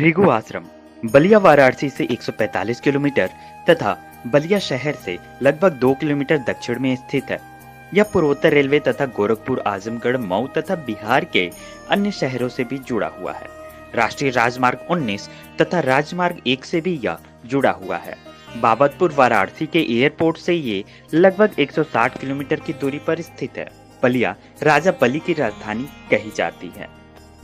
भृगु आश्रम बलिया वाराणसी से 145 किलोमीटर तथा बलिया शहर से लगभग 2 किलोमीटर दक्षिण में स्थित है। यह पूर्वोत्तर रेलवे तथा गोरखपुर, आजमगढ़, मऊ तथा बिहार के अन्य शहरों से भी जुड़ा हुआ है। राष्ट्रीय राजमार्ग 19 तथा राजमार्ग 1 से भी यह जुड़ा हुआ है। बाबतपुर वाराणसी के एयरपोर्ट से ये लगभग 160 किलोमीटर की दूरी पर स्थित है। बलिया राजा बलि की राजधानी कही जाती है।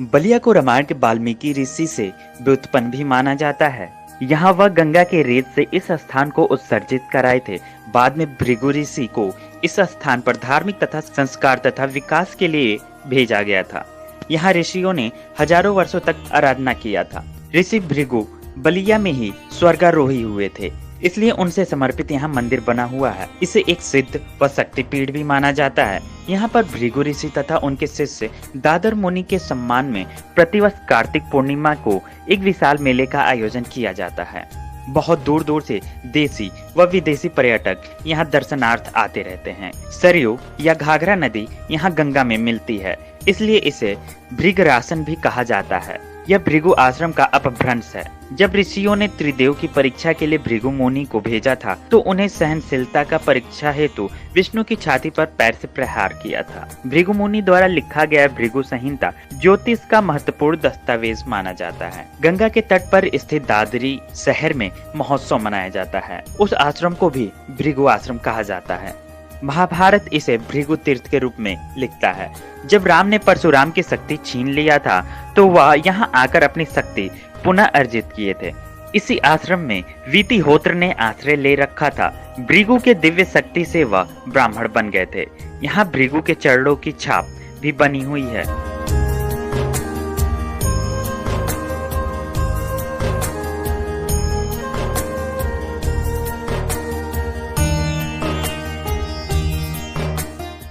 बलिया को रामायण के वाल्मीकि ऋषि से व्युत्पन्न भी माना जाता है। यहाँ वह गंगा के रेत से इस स्थान को उत्सर्जित कराए थे। बाद में भृगु ऋषि को इस स्थान पर धार्मिक तथा संस्कार तथा विकास के लिए भेजा गया था। यहाँ ऋषियों ने हजारों वर्षों तक आराधना किया था। ऋषि भृगु बलिया में ही स्वर्गारोही हुए थे, इसलिए उनसे समर्पित यहाँ मंदिर बना हुआ है। इसे एक सिद्ध व शक्तिपीठ भी माना जाता है। यहाँ पर भृगु ऋषि तथा उनके शिष्य दादर मुनि के सम्मान में प्रतिवर्ष कार्तिक पूर्णिमा को एक विशाल मेले का आयोजन किया जाता है। बहुत दूर दूर से देशी व विदेशी पर्यटक यहाँ दर्शनार्थ आते रहते हैं। सरयू या घाघरा नदी यहाँ गंगा में मिलती है, इसलिए इसे भृगरासन भी कहा जाता है। यह भृगु आश्रम का अपभ्रंश है। जब ऋषियों ने त्रिदेव की परीक्षा के लिए भृगु मुनि को भेजा था तो उन्हें सहनशीलता का परीक्षा हेतु विष्णु की छाती पर पैर से प्रहार किया था। भृगु मुनि द्वारा लिखा गया भृगु संहिता ज्योतिष का महत्वपूर्ण दस्तावेज माना जाता है। गंगा के तट पर स्थित दादरी शहर में महोत्सव मनाया जाता है। उस आश्रम को भी भृगु आश्रम कहा जाता है। महाभारत इसे भृगु तीर्थ के रूप में लिखता है। जब राम ने परशुराम की शक्ति छीन लिया था तो वह यहाँ आकर अपनी शक्ति पुनः अर्जित किए थे। इसी आश्रम में वीतिहोत्र ने आश्रय ले रखा था। भृगु के दिव्य शक्ति से वह ब्राह्मण बन गए थे। यहाँ भृगु के चरणों की छाप भी बनी हुई है।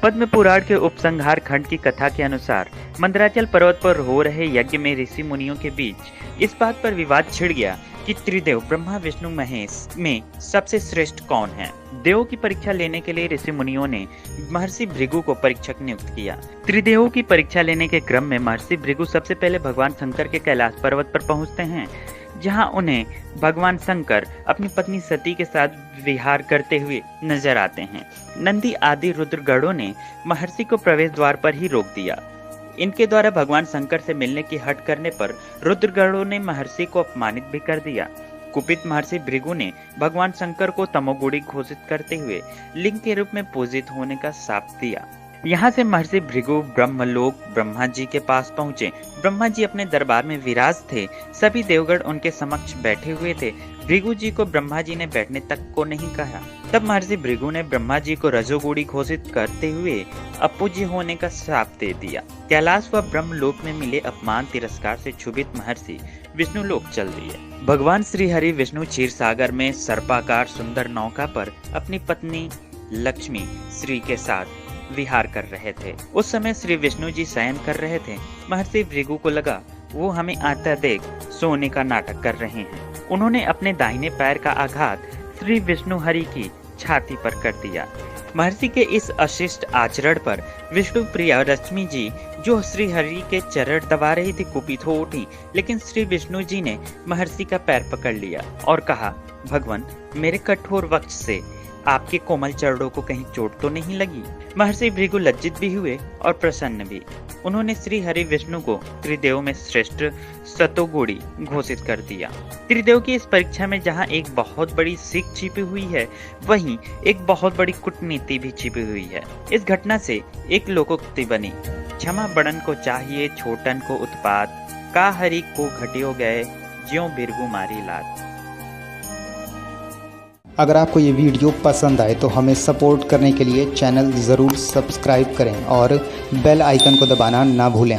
पद्म पुराण के उपसंहार खंड की कथा के अनुसार मंदराचल पर्वत पर हो रहे यज्ञ में ऋषि मुनियों के बीच इस बात पर विवाद छिड़ गया कि त्रिदेव ब्रह्मा, विष्णु, महेश में सबसे श्रेष्ठ कौन है। देवों की परीक्षा लेने के लिए ऋषि मुनियों ने महर्षि भृगु को परीक्षक नियुक्त किया। त्रिदेवों की परीक्षा लेने के क्रम में महर्षि भृगु सबसे पहले भगवान शंकर के कैलाश पर्वत पर पहुंचते हैं, जहां उन्हें भगवान शंकर अपनी पत्नी सती के साथ विहार करते हुए नजर आते हैं। नंदी आदि रुद्रगणों ने महर्षि को प्रवेश द्वार पर ही रोक दिया। इनके द्वारा भगवान शंकर से मिलने की हट करने पर रुद्रगणों ने महर्षि को अपमानित भी कर दिया। कुपित महर्षि भृगु ने भगवान शंकर को तमोगुणी घोषित करते हुए लिंग के रूप में पूजित होने का शाप दिया। यहाँ से महर्षि भृगु ब्रह्मलोक ब्रह्मा जी के पास पहुँचे। ब्रह्मा जी अपने दरबार में विराज थे। सभी देवगण उनके समक्ष बैठे हुए थे। भृगु जी को ब्रह्मा जी ने बैठने तक को नहीं कहा। तब महर्षि भृगु ने ब्रह्मा जी को रजोगुणी घोषित करते हुए अपूज्य होने का श्राप दे दिया। कैलाश व ब्रह्मलोक में मिले अपमान तिरस्कार से क्षुभित महर्षि विष्णु लोक चल दिए। भगवान श्री हरि विष्णु क्षीर सागर में सर्पाकार सुंदर नौका पर अपनी पत्नी लक्ष्मी श्री के साथ विहार कर रहे थे। उस समय श्री विष्णु जी शयन कर रहे थे। महर्षि भृगु को लगा वो हमें आता देख सोने का नाटक कर रहे हैं। उन्होंने अपने दाहिने पैर का आघात श्री विष्णु हरि की छाती पर कर दिया। महर्षि के इस अशिष्ट आचरण पर विष्णु प्रिया लक्ष्मी जी जो श्री हरि के चरण दबा रही थी कुपित हो उठी, लेकिन श्री विष्णु जी ने महर्षि का पैर पकड़ लिया और कहा, भगवान मेरे कठोर वक्ष से आपके कोमल चरणों को कहीं चोट तो नहीं लगी। महर्षि भृगु लज्जित भी हुए और प्रसन्न भी। उन्होंने श्री हरि विष्णु को त्रिदेव में श्रेष्ठ सतोगुणी घोषित कर दिया। त्रिदेव की इस परीक्षा में जहां एक बहुत बड़ी सीख छिपी हुई है, वहीं एक बहुत बड़ी कूटनीति भी छिपी हुई है। इस घटना से एक लोकोक्ति बनी, क्षमा बड़न को चाहिए छोटन को उत्पात, का हरि को घटियो गए ज्यों भृगु मारी लात। अगर आपको ये वीडियो पसंद आए तो हमें सपोर्ट करने के लिए चैनल ज़रूर सब्सक्राइब करें और बेल आइकन को दबाना ना भूलें।